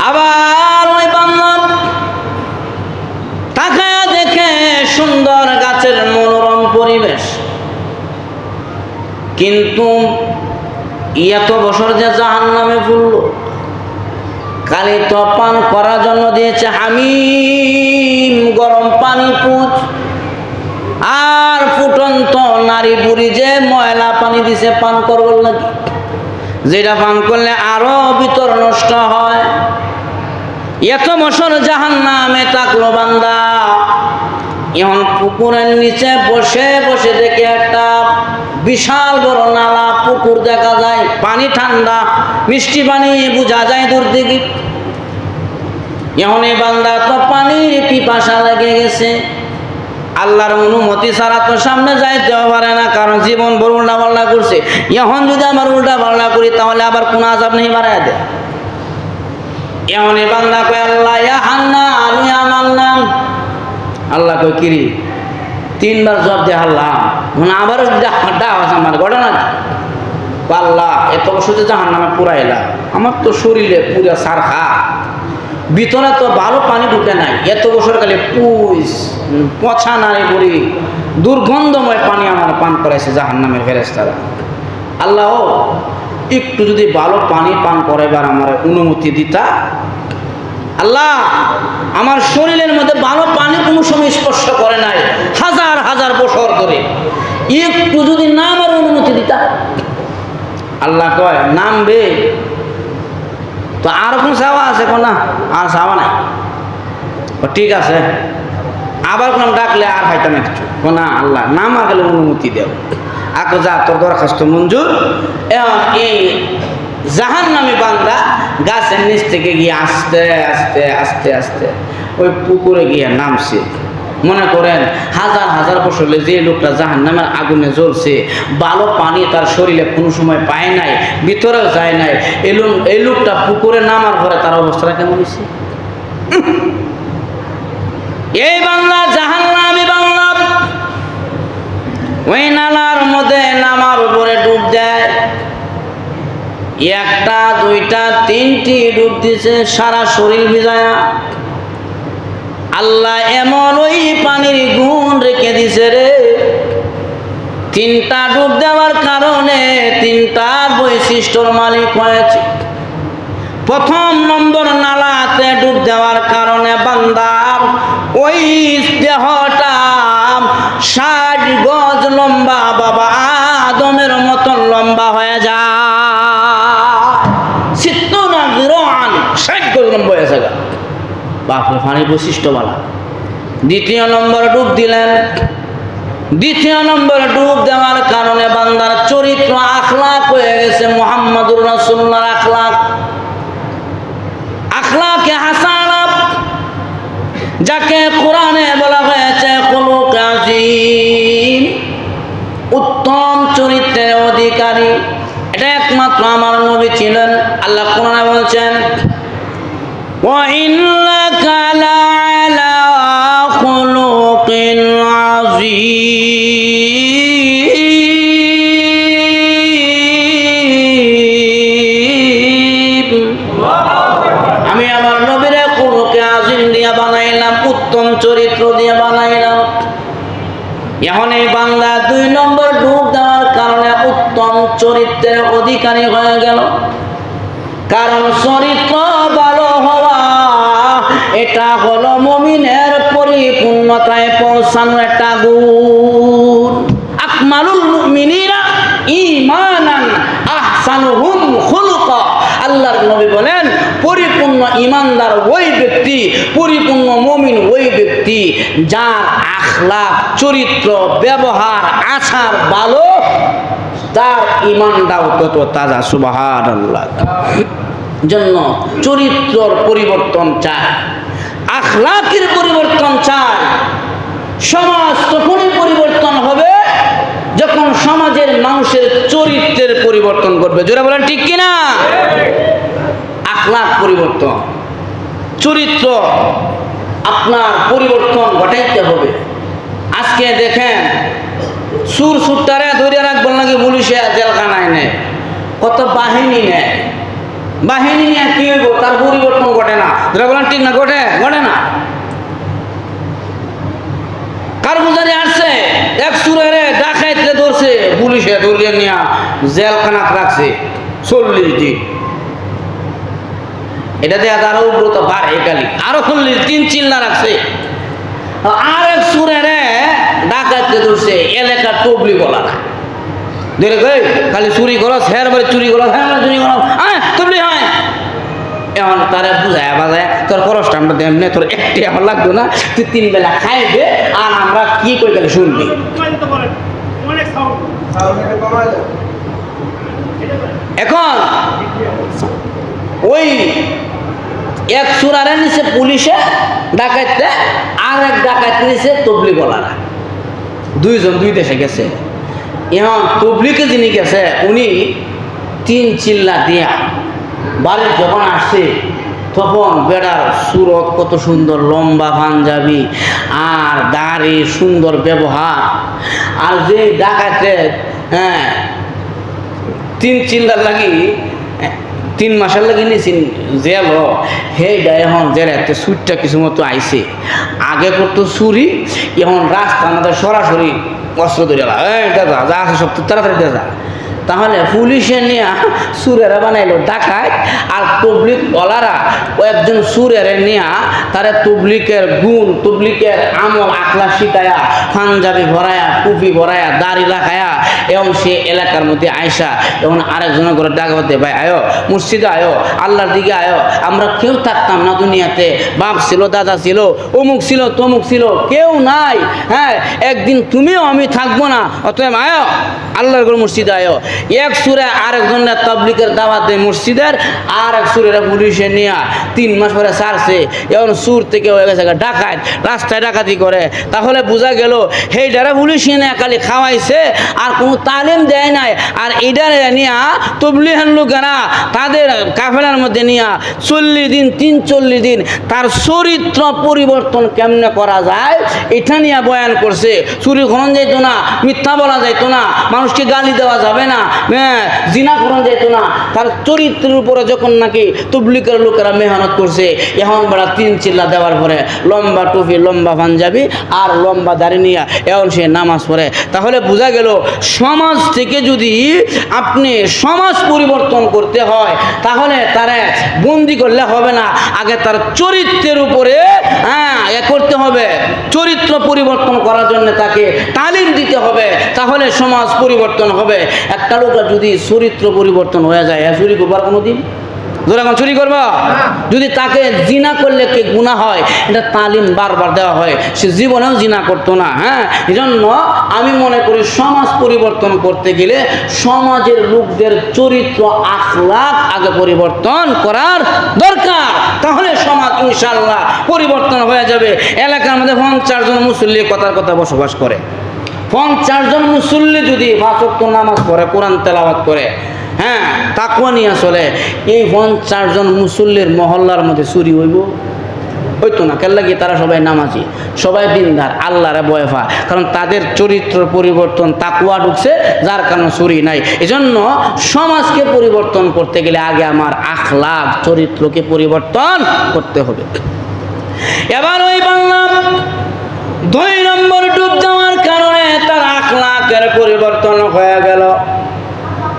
আবার ওই বান্দা তাকায়া দেখে সুন্দর গাছের মনোরম পরিবেশ, কিন্তু এত বছর যে জাহান্নামে ফুলল, খালি তো পান করার জন্য দিয়েছে হামিম গরম পানি পুজ, আর ফুটন্ত নারী বুড়ি যে ময়লা পানি দিছে পান করবার লাগে, যেটা পান করলে আরো ভিতর নষ্ট হয়। এত বছর জাহান্নামে থাকলো বান্দা, এখন পুকুরের নিচে বসে বসে দেখে একটা বিশাল বড় নালা পুকুর দেখা যায়, পানি ঠান্ডা মিষ্টি পানি বোঝা যায় দূর দিকে। এখন এই বান্দা তো পানির পিপাসা লেগে গেছে, আল্লাহর অনুমতি ছাড়া তো সামনে যাইতেও পারে না, কারণ জীবন বড় উল্টা পাল্টা করছে। এখন যদি আমার উল্টা পাল্টা করি তাহলে আবার কোন আযাব নেই বাড়াই দেয়। এখন এই বান্দা কয় আল্লাহ ইয়া হান্নান আমি আমার নাম। আল্লাহ কয় কিরি তিনবার জবাব দিয়ে হারলাম, মানে আবার আমার ঘটনা আল্লাহ এত বছর জাহান্নামে পুরাইলাম, আমার তো শরীরে পুরা সারখা, ভিতরে তো ভালো পানি ঢুকে নাই, এত বছর কালে পুষ পছা নারী বুড়ি দুর্গন্ধময় পানি আমার পান করাইছে জাহান্নামের ফেরেশতারা। আল্লাহ একটু যদি ভালো পানি পান করাইবার আমার অনুমতি দিতা। আল্লাহ আমার শরীরের মধ্যে ভালো পানি কোনো সময় স্পর্শ করে নাই হাজার হাজার বছর ধরে, একটু যদি না আমার অনুমতি দিতা। আল্লাহ কয় নামবে তো আর কোন চাওয়া আছে কোন না, আর চাওয়া নাই। ঠিক আছে, আবার কোন ডাকলে আর হয়তো না কিছু না, আল্লাহ নাম আগলে অনুমতি দেব, আগে যা তোর দরখাস্ত মঞ্জুর। এই জাহান্নামী বান্দা গাছের নিচ থেকে গিয়ে আস্তে আস্তে আস্তে আস্তে ওই পুকুরে গিয়ে নামছে। মনে করেন হাজার হাজার বছর যে লোকটা জাহান্নামের আগুনে জ্বলছে, ভালো পানি তার শরীরে কোনো সময় পায় নাই, ভিতরেও যায় নাই, এই লোকটা পুকুরে নামার পরে তার অবস্থাটা কেমন হয়েছে? এই বাংলা জাহান্নামী বাংলা ওই নালার মধ্যে নামার উপরে ডুব দেয়, একটা দুইটা তিনটি ডুব দিছে, সারা শরীর ভিজায়া। আল্লাহ এমন ওই পানির গুণ রেখে দিছে রে, তিনটা ডুব দেওয়ার কারণে তিনটা বৈশিষ্ট্যর মালিক হয়েছে। প্রথম নম্বর নালাতে ডুব দেওয়ার কারণে বান্দার ওই দেহটা 60 গজ লম্বা, বাবা আদমের মতন লম্বা হয়ে যায়। 60 গজ লম্বা হয়ে যায়, বাপরে পানির বৈশিষ্ট্য বলা। দ্বিতীয় নম্বর ডুব দিলেন, দ্বিতীয় নম্বর ডুব দেওয়ার কারণে বান্দার চরিত্র আখলাক হয়ে গেছে মুহাম্মদুর রাসূলুল্লাহর আখলাক, আখলাকে হাসানা, যাকে কোরআনে বলা হয়েছে খুলুক আযীম, উত্তম চরিত্রের অধিকারী। এটা একমাত্র আমার নবী ছিলেন। আল্লাহ কোরআনে বলছেন ওয়া ইন্নাকা লাআলা খুলুকিন আযীম। আমি আমার নবীরে খুলুকে আযীম দিয়ে বানাইলাম, উত্তম চরিত্র দিয়ে বানাইলাম। এখন এই বান্দা 2 নম্বর ডুব দেওয়ার কারণে উত্তম চরিত্রের অধিকারী হয়ে গেল। কারণ চরিত্র ভালো হওয়া এটা হলো মুমিনের পরিপূর্ণতায় পৌঁছানোর একটা গুণ। আকমালুল মুমিনিনা ঈমানান আহসানুহুম খুলুকা। আল্লাহর নবী বলেন পরিপূর্ণ ঈমানদার ওই ব্যক্তি, পরিপূর্ণ মুমিন ওই ব্যক্তি যার আখলাক, চরিত্র, ব্যবহার, আচার ভালো, তার ঈমানটাও তত তাজা। সুবহানাল্লাহ। জন্য চরিত্রের পরিবর্তন চায়, আখলাকের পরিবর্তন চায়। সমাজ তখনই পরিবর্তন হবে যখন সমাজের মানুষের চরিত্রের পরিবর্তন করবে। জোরে বলেন ঠিক কিনা? আখলাক পরিবর্তন, চরিত্র আপনার পরিবর্তন ঘটাইতে হবে। আজকে দেখেন সুর সুরটারে ধরে রাখবেন নাকি পুলিশে জেলখানায় নেয়, কত বাহিনী নেয়, বাহিনী নিয়ে কি হইব? তার পরিবর্তন ঘটে না। ধরে বলেন ঠিক না? ঘটে না। কারগুজারি আসছে, এক সুরেরে ডাকাইতে ধরছে, পুলিশে ধরিয়ে নিয়ে জেলখানা রাখছে 40 দিন। এটা দিয়ে আরো উগ্রতা বাড়ে, খালি আরো 3 চিল্লা রাখছে। আর এক সুরেরে ডাকাইতে ধরছে, এলাকার টবলি বলা না, ধরে গই খালি চুরি করো, হের বাড়ি চুরি করো, হ্যাঁ চুরি করো, হ্যাঁ টবলি হয়। এখন তারা বুঝায় বাজায়, তোর খরচটা আমরা দেমনে, তোর একটি আমার লাগতো না, তুই 3 বেলা খাইবে আর আমরা কি করে গেলে শুনবি। এখন ওই এক সুরারে নিচে পুলিশে ডাকাইতে, আর এক ডাকাইত নিচে তবলি বলারা, 2 জন 2 দেশে গেছে। এখন তবলিকে যিনি গেছে উনি 3 চিল্লা দিয়া বাড়ির যখন আসছে, তখন বেড়ার সুরত কত সুন্দর, লম্বা পাঞ্জাবি আর দাড়ি, সুন্দর ব্যবহার। আর যে ডাকাতে 3 চিল্লার লাগি 3 মাসের লাগি নিয়েছি জেল, সেইটা এখন জেলাতে সুরটা কিছু মতো আইছে। আগে করতো চুরি, এখন রাস্তা আমাদের সরাসরি অস্ত্র ধরে দাদা যা আছে সব তাড়াতাড়ি দাদা। তাহলে পুলিশে নিয়ে সুরেরা বানাইলো ডাকাত, আর তবলিক ওলারা একজন সুরেরে নিয়ে তারা তবলিকের গুণ, তবলিকের আমল আখলা শিখায়া, পাঞ্জাবি ভরায়া, টুপি ভরায়া, দাড়ি লাগায়া, এবং সে এলাকার মধ্যে আয়সা এখন আরেকজনের ঘরে ডাকা হতে, ভাই আয়ো মসজিদে আয়ো, আল্লাহর দিকে আয়ো, আমরা কেউ থাকতাম না দুনিয়াতে, বাপ ছিল, দাদা ছিল, অমুক ছিল, তমুক ছিল, কেউ নাই, হ্যাঁ একদিন তুমিও আমি থাকবো না, অতএব আয়ো আল্লাহর ঘর মসজিদে আয়ো। এক সুরে আরেকজনের তাবলিকের দাওয়াত দেয় মসজিদের, আর এক সুরেরা পুলিশে নিয়ে 3 মাস পরে ছাড়ছে, এখন সুর থেকে হয়ে গেছে ডাকাত, রাস্তায় ডাকাতি করে। তাহলে বোঝা গেল সেইটারা পুলিশে নিয়ে খালি খাওয়াইছে আর কোনো তালিম দেয় নাই। আর এইটারে নিয়ে তবলিহান লোকেরা তাদের কাফেলার মধ্যে নিয়ে 40 দিন 43 দিন তার চরিত্র পরিবর্তন কেমনে করা যায় এটা নিয়ে বয়ান করছে। চুরি খনন যাইতো না, মিথ্যা বলা যাইতো না, মানুষকে গালি দেওয়া যাবে না, জিনা খনন যাইতো না। তার চরিত্রের উপরে যখন নাকি তবলিগের লোকেরা মেহনত করছে, এখন বেড়া 3 চিল্লা দেওয়ার পরে লম্বা টুপি, লম্বা পাঞ্জাবি আর লম্বা দাড়ি নিয়ে এখন সে নামাজ পড়ে। তাহলে বোঝা গেল সমাজ থেকে যদি আপনি সমাজ পরিবর্তন করতে হয় তাহলে তারা বন্দি করলে হবে না, আগে তার চরিত্রের উপরে করতে হবে। চরিত্র পরিবর্তন করার জন্য তাকে তালিম দিতে হবে, তাহলে সমাজ পরিবর্তন হবে। একটা লোকের যদি চরিত্র পরিবর্তন হয়ে যায়, চুরি করবার কোনো দিন যখন চুরি করবো, যদি তাকে জিনা করলে কে গুনাহ হয়, এটা তালিম বারবার দেওয়া হয়, সে জীবনেও জিনা করতো না। এই জন্য আমি মনে করি সমাজ পরিবর্তন করতে গেলে সমাজের লোকদের চরিত্র আখলাক আগে পরিবর্তন করার দরকার, তাহলে সমাজ ইনশাআল্লাহ পরিবর্তন হয়ে যাবে। এলাকার মধ্যে 50 জন মুসল্লি কথার কথা বসবাস করে, 50 জন মুসল্লি যদি 5 ওয়াক্ত নামাজ পড়ে, কোরআন তেলাওয়াত করে, তাকওয়া নিয়ে চলে, এই 50 জন মুসল্লির মহল্লার মধ্যে চুরি হইতো না। কেন লাগে? তারা সবাই নামাজি, সবাই দিনদার, আল্লাহরে ভয় পায়, কারণ তাদের চরিত্র পরিবর্তন, তাকওয়া ঢুকছে, যার কারণে চুরি নাই। এজন্য সমাজকে পরিবর্তন করতে গেলে আগে আমার আখলাক, চরিত্রকে পরিবর্তন করতে হবে। এবার ওই বাংলা 2 নম্বর ডুব যাওয়ার কারণে তার আখলাকের পরিবর্তন হয়ে গেল।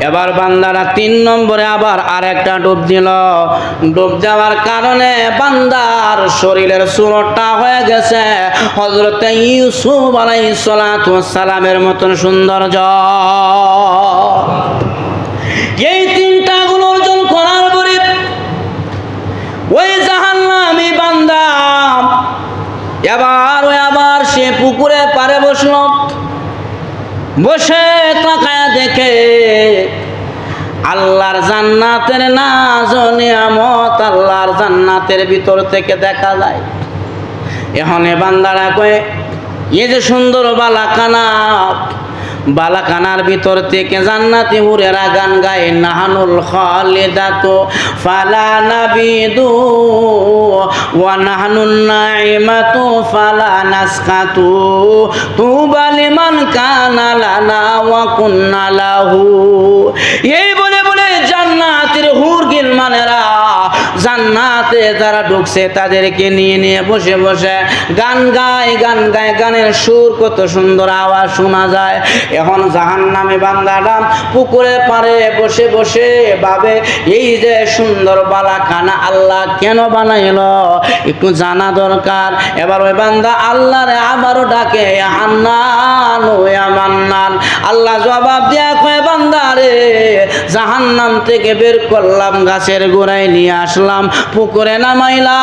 এবার বান্দারা 3 নম্বরে আবার আরেকটা ডুব দিল। ডুব যাওয়ার কারণে বান্দার শরীরের সুরটা হয়ে গেছে হযরত ইউসুফ আলাইহিস সালাতু ওয়াস সালামের মতন সৌন্দর্য। এই 3টা গুণ অর্জন করার পরে ওই জাহান্নামী বান্দা এবার সে পুকুরে পাড়ে বসল, বসে তাকায় দেখে আল্লাহর জান্নাতের নাজ ও নিয়ামত আল্লাহর জান্নাতের ভিতর থেকে দেখা যায়। এখন বান্দারা কয়, এই যে সুন্দর বালাকানা, বালাখানার ভিতর থেকে জান্নাতি হুরেরা গান গায়, নাহানুল খালিদাতু ফালা নাবিদু ওয়া নাহনুন নাইমাতু ফালা নাসকাতু তুবা লিমান কানা লানা ওয়া কুন্না লাহু। এই বলে বলে জান্নাতের হুর গিলমানেরা জান্নাতে যারা ঢুকছে তাদেরকে নিয়ে নিয়ে বসে বসে গান গায়, গান গায়, গানের সুর কত সুন্দর আওয়াজ শোনা যায়। এখন জাহান্নামে বান্দারা পুকুরের পাড়ে বসে বসে ভাবে, এই যে সুন্দর বালাখানা আল্লাহ কেন বানাইলো, একটু জানা দরকার। এবার ওই বান্দা আল্লাহরে আবারও ডাকে, হান্নান ও মান্নান। আল্লাহ জবাব দিয়া কয়, বান্দা রে জাহান্নাম থেকে বের করলাম, গাছের গোড়ায় নিয়ে আসলাম, পুকুরে নামাইলাম,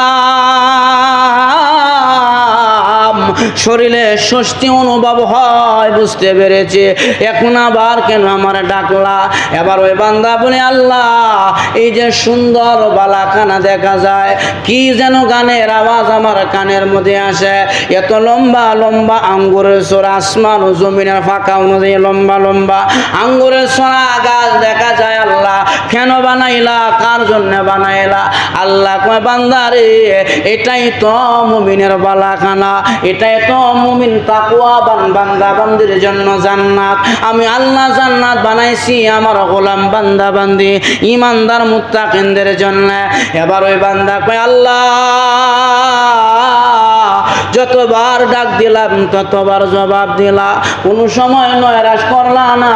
শরীরে স্বস্তি অনুভব হয়, বুঝতে পেরেছে এখন আবার কেন আমার ডাকলা। এবার ওই বান্দা বলে, আল্লাহ এই যে সুন্দর বালাখানা দেখা যায়, কি যেন গানের আওয়াজ আমার কানের মধ্যে আসে, এত লম্বা লম্বা আঙ্গুরের সোরা, আসমান ও জমিনের ফাঁকা অনুযায়ী লম্বা লম্বা আঙ্গুরের সোরা গাছ দেখা যায়। আল্লাহ কেন বানাইলা, কার জন্য বানাইলা? আল্লাহ কয়, বান্দা রে এটাই তো মুমিনের বালাখানা, এটাই তো মুমিন তাকওয়াবান বান্দা বান্দির জন্য জান্নাত। আমি আল্লাহ জান্নাত বানাইছি আমার গোলাম বান্দা বান্দি ইমানদার মুত্তাকিনদের জন্য। এবার ওই বান্দা কয়, আল্লাহ যতবার ডাক দিলাম ততবার জবাব দিলা, কোনো সময় নয়রাশ করলা না।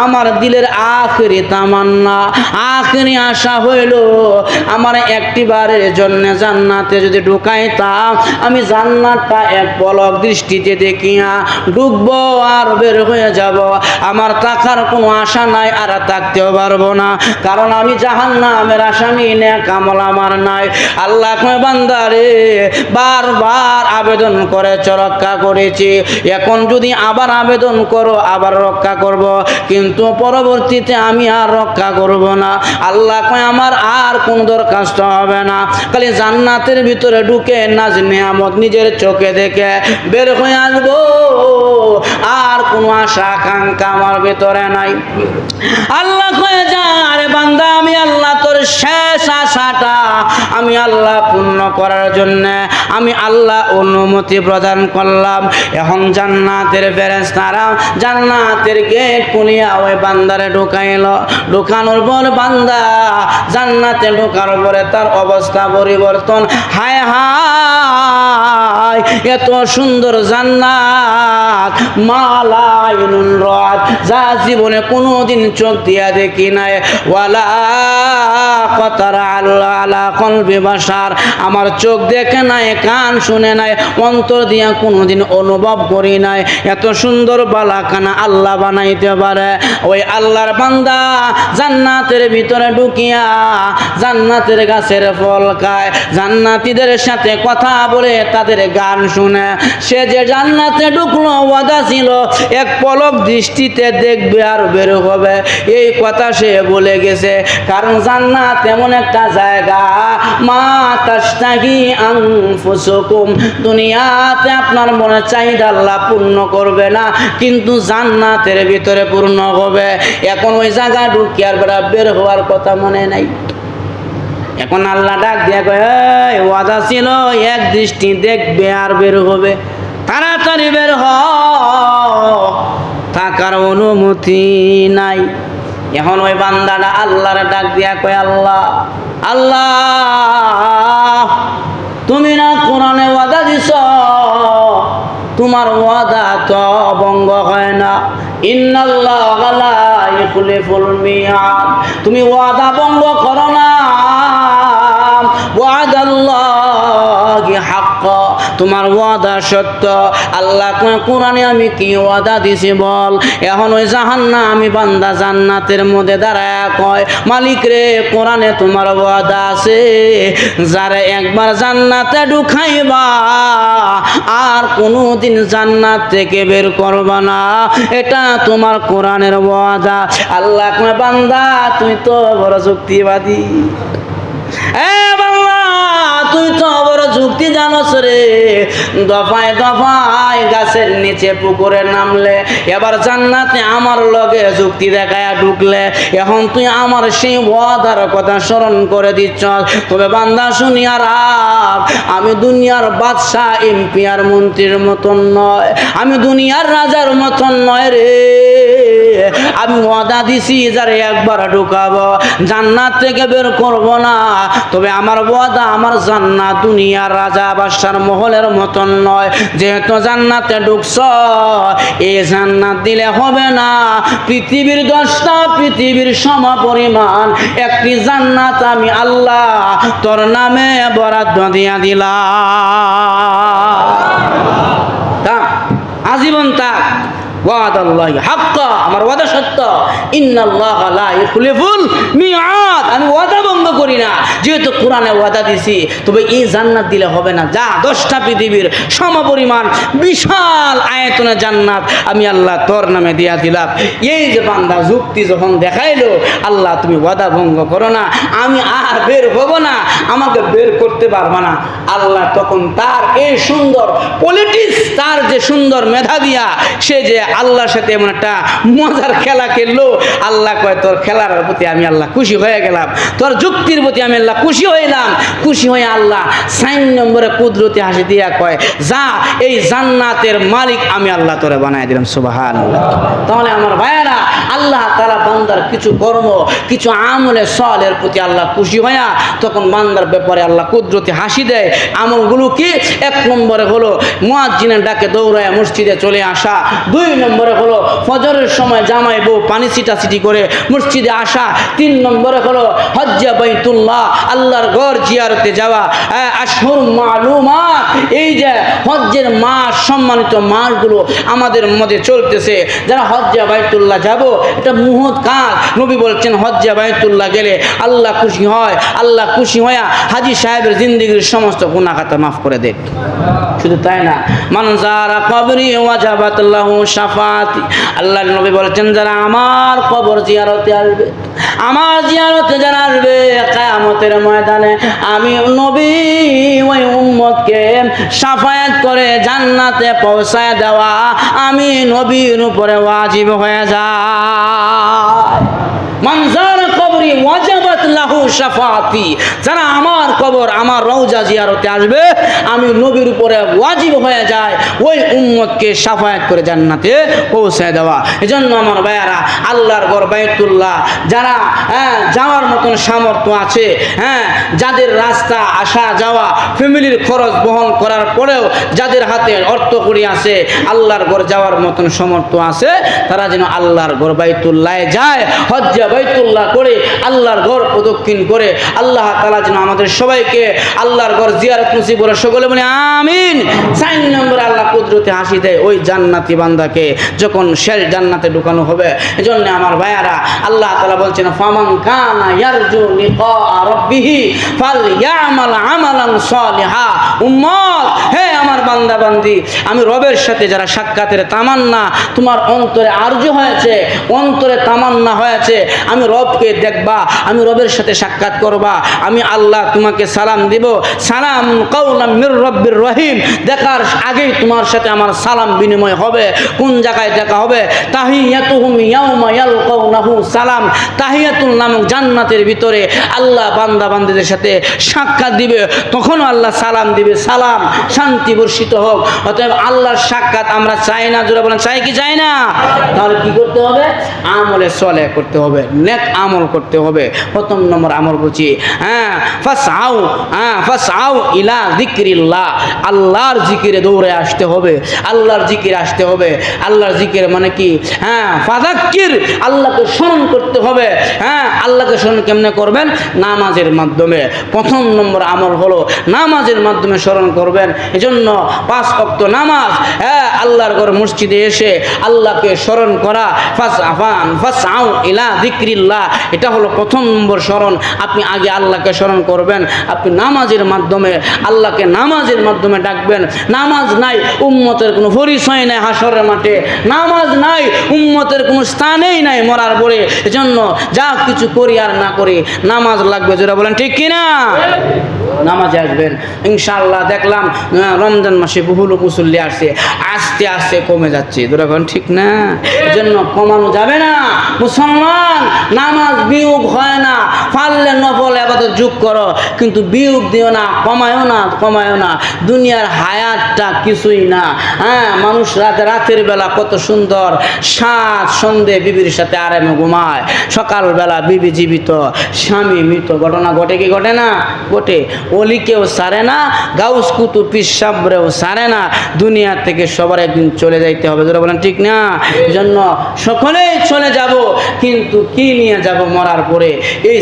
আমার দিলের আখেরি তামান্না, আখেরি আশা হইল আমার একটিবারের জন্য জান্নাতে যদি ঢুকাইতাম, আমি জান্নাতটা এক পলক দৃষ্টিতে দেখিয়া ঢুকবো আর বের হয়ে যাব। আমার থাকার কোনো আশা নাই, আর থাকতেও পারবো না, কারণ আমি জাহান্নামের আসামি, নেক আমল আমার নাই। আল্লাহ কয়, বান্দা রে বারবার আবেদন করেছ, রক্ষা করেছি, এখন যদি আবার আবেদন করো আবার রক্ষা করব, কিন্তু পরবর্তীতে আমি আর রক্ষা করব না। আল্লাহ কয়, আমার আর কোন দরখাস্ত হবে না, খালি জান্নাতের ভিতরে ঢুকে নাজ নিয়ামত নিজের চোখে দেখে বের হয়ে আসবো, আর কোনো আশা আকাঙ্ক্ষা আমার ভিতরে নাই। আল্লাহ কয়ে, যা রে বান্দা, আমি আল্লাহ তোর শেষ আশাটা আমি আল্লাহ পূর্ণ করার জন্য আমি আল্লাহ অনুমতি প্রদান করলাম। এখন জান্নাতের ফেরেশতারা জান্নাতের গেট খুলিয়া ওই বান্দারে ঢুকাইল। ঢুকানোর পর বান্দা জান্নাতে ঢোকার পরে তার অবস্থা পরিবর্তন। হায় হায়, এত সুন্দর জান্নাত মালাইনুন রাত, যা জীবনে কোনোদিন চোখ দিয়া দেখি নাই, ওয়ালা কতারা আলা কলবি বাশার, আমার চোখ দেখে নাই, কান শুনে নাই, অন্তর দিয়া কোনোদিন অনুভব করি নাই। এত সুন্দর বালাখানা আল্লাহ বানাইতে পারে। ওই আল্লাহর বান্দা জান্নাতের ভিতরে ঢুকিয়া জান্নাতের গাছের ফল খায়, জান্নাতীদের সাথে কথা বলে তাদের গান শুনে। সে যে জান্নাতে ঢুকলো, ওয়াদা ছিল এক পলক দৃষ্টিতে দেখবে আর বের হবে, এই কথা সে বলে গেছে। কারণ জান্নাত এমন একটা জায়গা, মা তাশতাহি আনফুসুকুম, দুনিয়াতে আপনার মনে চাহিদা আল্লাহ পূর্ণ করবে না, কিন্তু জান্নাতের ভিতরে পূর্ণ হবে। এখন ওই জায়গায় ঢুকি আর বের হওয়ার কথা মনে নাই। এখন আল্লাহ ডাক দিয়া কয়, এই ওয়াদা ছিল এক দৃষ্টি দেখবে আর বের হবে, তাড়াতাড়ি বের হ, থাকার অনুমতি নাই। এখন ওই বান্দাটা আল্লাহর ডাক দিয়া কয়, আল্লাহ আল্লাহ, তুমি না কোরআনে ওয়াদা দিছ, তোমার ওয়াদা তো ভঙ্গ হয় না। ইন্নাল্লাহা লা ইখলিফুল মিয়াদ, তুমি ওয়াদা ভঙ্গ করো না। ওয়াদাল্লাহি হাক্কা, তোমার ওয়াদা সত্য। আল্লাহ কোরআনে আমি কি ওয়াদা দিছি বল। এখন ওই জাহান্নামী বান্দা জান্নাতের মধ্যে দাঁড়ায় কয়, মালিক রে, কোরআনে তোমার ওয়াদা আছে, যারা একবার জান্নাতে ঢুকাইবা আর কোনোদিন জান্নাত থেকে বের করবা না, এটা তোমার কোরআনের ওয়াদা। আল্লাহ কয়, বান্দা তুই তো বড় যুক্তিবাদী। বাংলা তুই তো বড় যুক্তি জানোস রে, দফায় দফায় গাছের নিচে পুকুরে নামলে, এবার জান্নাতে আমার লগে যুক্তি দেখায় ঢুকলে, এখন তুই আমার সেই ওয়াদার কথা স্মরণ করে দিচ্ছ। তবে বান্দা শুনিয়া রাখ, আমি দুনিয়ার বাদশাহ এমপি আর মন্ত্রীর মতন নয়, আমি দুনিয়ার রাজার মতন নয় রে। আমি ওয়াদা দিছি যারে একবার ঢুকাবো জান্নাত থেকে বের করব না। তবে আমার ওয়াদা, আমার জান্নাত দুনিয়ার রাজা বাদশার মহলের মতন নয়। যেহেতু জান্নাতে ঢুকছ, এই জান্নাত দিলে হবে না, পৃথিবীর 10টা পৃথিবীর সমপরিমাণ একটি জান্নাত আমি আল্লাহ তোর নামে বরাদ্দ দিয়া দিলাম। আজীবন থাক, ওয়াদাল্লাহি হাক্কা, আমার ওয়াদা সত্য। ইন্নাল্লাহা লা ইখলিফুল মিআদ, আমি ওয়াদা ভঙ্গ করি না। যেহেতু কোরআনে ওয়াদা দিছি, তবে এই জান্নাত দিলে হবে না। যা 10টা পৃথিবীর সমপরিমাণ বিশাল আয়তনে জান্নাত আমি আল্লাহ তোর নামে দিয়া দিলাম। এই যে বান্দা যুক্তি যখন দেখাইলো, আল্লাহ তুমি ওয়াদা ভঙ্গ করো না, আমি আর বের হব না, আমাকে বের করতে পারবা না। আল্লাহ তখন তার এই সুন্দর পলিটিক্স, তার যে সুন্দর মেধা দিয়া সে যে আল্লাহর সাথে এমন একটা মজার খেলা খেললো, আল্লাহ কয় তোর খেলার প্রতি আমি আল্লাহ খুশি হয়ে গেলাম, তোর যুক্তির প্রতি আমি আল্লাহ খুশি হইলাম। খুশি হয়ে আল্লাহ 4 নম্বরে কুদরতি হাসি দিয়া কয়, যা এই জান্নাতের মালিক আমি আল্লাহ তোরে বানাই দিলাম। সুবহানাল্লাহ। তাহলে আমার ভাইয়েরা, আল্লাহ তাআলা বান্দার কিছু কর্ম, কিছু আমলে সলের প্রতি আল্লাহ খুশি হইয়া তখন বান্দার ব্যাপারে আল্লাহ কুদরতি হাসি দেয়। আমলগুলো কি? 1 নম্বরে হলো মুয়াজ্জিনের ডাকে দৌড়ায় মসজিদে চলে আসা। 2 নম্বরে হলো ফজরের সময় জামাই বউ পানি ছিটাছিটি করে মসজিদে আসা। 3 নম্বরে হলো হজ্জে বাইতুল্লাহ, আল্লাহর ঘর জিয়ারতে যাওয়া। আশহুর মালুমাত, এই যে হজ্জের মাস, সম্মানিত মাসগুলো আমাদের মধ্যে চলতেছে। যারা হজ্জে বাইতুল্লাহ যাব, এটা মুহূর্ত কাজ। নবী বলছেন হজ্জে বাইতুল্লাহ গেলে আল্লাহ খুশি হয়, আল্লাহ খুশি হইয়া হাজী সাহেবের জিন্দেগির সমস্ত গুনাহ খাতা মাফ করে দেয়। শুধু তাই না, মান যারা কবরি ওয়াজাবাত লাহু শাফাআতি, আল্লাহর নবী বলেছেন যারা আমার কবর জিয়ারতে আসবে, আমার জিয়ারতে যারা আসবে, কিয়ামতের ময়দানে আমি নবী ওই উম্মতকে শাফায়াত করে জান্নাতে পৌঁছায় দেওয়া আমি নবীর উপরে ওয়াজিব হয়ে যায়। মান যারা কবরি ওয়াজাবাত লাহু শাফাআতি, যারা আমার কবর, আমার রওজা জিয়ারতে আসবে, আমি নবীর উপরে ওয়াজিব হয়ে যায় ওই উম্মতকে শাফায়াত করে জান্নাতে পৌঁছায় দেওয়া। এজন্য আমার ভাইয়ারা, আল্লাহর ঘর বাইতুল্লাহ যারা যাওয়ার মতন সামর্থ্য আছে, যাদের রাস্তা আসা যাওয়া ফ্যামিলির খরচ বহন করার পরেও যাদের হাতে অর্থ কড়ি আছে, আল্লাহর ঘর যাওয়ার মতন সামর্থ্য আছে, তারা যেন আল্লাহর ঘর বাইতুল্লাহে যায়, হজ্জে বাইতুল্লাহ করে আল্লাহর ঘর প্রদক্ষিণ করে। আল্লাহ তাআলা যেন আমাদের সবাইকে আল্লাহর ঘর জিয়ারত নসিব করে। সকলে বলে আমিন। 4 নম্বরে আল্লাহ কুদরতে হাসি দেয় ওই জান্নাতি বান্দাকে যখন শেষ জান্নাতে ঢুকানো হবে। এজন্য আমার ভাইয়ারা, আল্লাহ তাআলা বলছেন ফামান কানা ইয়ারজু লিকা রাব্বিহি ফালইয়ামাল আমালান সালিহা। উম্মত, হে আমার বান্দা বান্দি, আমি রবের সাথে যারা সাক্ষাতের তামান্না তোমার অন্তরে আরজু হয়েছে, অন্তরে তামান্না হয়েছে, আমি রবকে দেখবা, আমি রবের সাথে সাক্ষাৎ করবা, আমি আল্লাহ তোমাকে সালাম দিব, সালাম কাওলাম মির রব্বির রহিম, দেখার আগেই তোমার সাথে আমার সালাম বিনিময় হবে। কোন জায়গায় দেখা হবে? তাহিয়াতুহুম ইয়াউমা ইয়ালকাউনাহু সালাম। তাহিয়াতুল নামক জান্নাতের ভিতরে আল্লাহ বান্দা বান্দীদের সাথে সাক্ষাৎ দিবে, তখন আল্লাহ সালাম দিবে, সালাম শান্তি বর্ষিত হোক। অতএব আল্লাহর সাক্ষাৎ আমরা চাই না, জোরে বলেন চাই কি চাই না? তাহলে কি করতে হবে? আমলে সলে করতে হবে, নেক আমল করতে হবে। 1 নম্বর আমল বলছি, ফাসআউ ইলা যিকরিল্লাহ, আল্লাহর জিকিরে দৌড়ে আসতে হবে, আল্লাহর জিকিরে আসতে হবে। আল্লাহর জিকির মানে কি? ফাযাক্কির, আল্লাহকে স্মরণ করতে হবে। আল্লাহকে স্মরণ কেমনে করবেন? নামাজের মাধ্যমে। 1 নম্বর আমল হলো নামাজের মাধ্যমে স্মরণ করবেন। এজন্য 5 ওয়াক্ত নামাজ, আল্লাহর ঘর মসজিদে এসে আল্লাহকে স্মরণ করা। ফাসআউ ইলা যিকরিল্লাহ, এটা হলো 1 নম্বর স্মরণ। আপনি আগে আল্লাহকে স্মরণ করবেন, আপনি নামাজের মাধ্যমে আল্লাহকে নামাজের মাধ্যমে ডাকবেন। নামাজ নাই, উম্মতের কোনো পরিচয় নাই হাসরের মাঠে, নামাজ নাই, উম্মতের কোনো স্থানেই নাই মরার পরে। এজন্য যা কিছু করি আর না করি নামাজ লাগবে, যারা বলেন ঠিক কিনা? নামাজে আসবেন ইনশাআল্লাহ। দেখলাম রমজান মাসে বহু মুসল্লি আসছে, আস্তে আস্তে কমে যাচ্ছে, ধরুন ঠিক না? এজন্য কমানো যাবে না। মুসলমান নামাজ বিয়োগ হয় না, পারলে নফল আবাদত যোগ করো, কিন্তু বিয়োগ দিও না, কমায়ও না। দুনিয়ার হায়াতটা কিছুই না। হ্যাঁ, মানুষ রাতের বেলা কত সুন্দর সাত সন্ধে বিবির সাথে আরামে ঘুমায়, সকালবেলা বিবি জীবিত, স্বামী মৃত। ঘটনা ঘটে কি ঘটে না? ঘটে। অলিকেও সারে না, গাউস কুতুব পীর সাবরেও সারে না। দুনিয়া থেকে সবার একদিন চলে যাইতে হবে, যারা বলেন ঠিক না? এই জন্য সকলেই চলে যাব, কিন্তু কি নিয়ে যাব মরার পরে? এই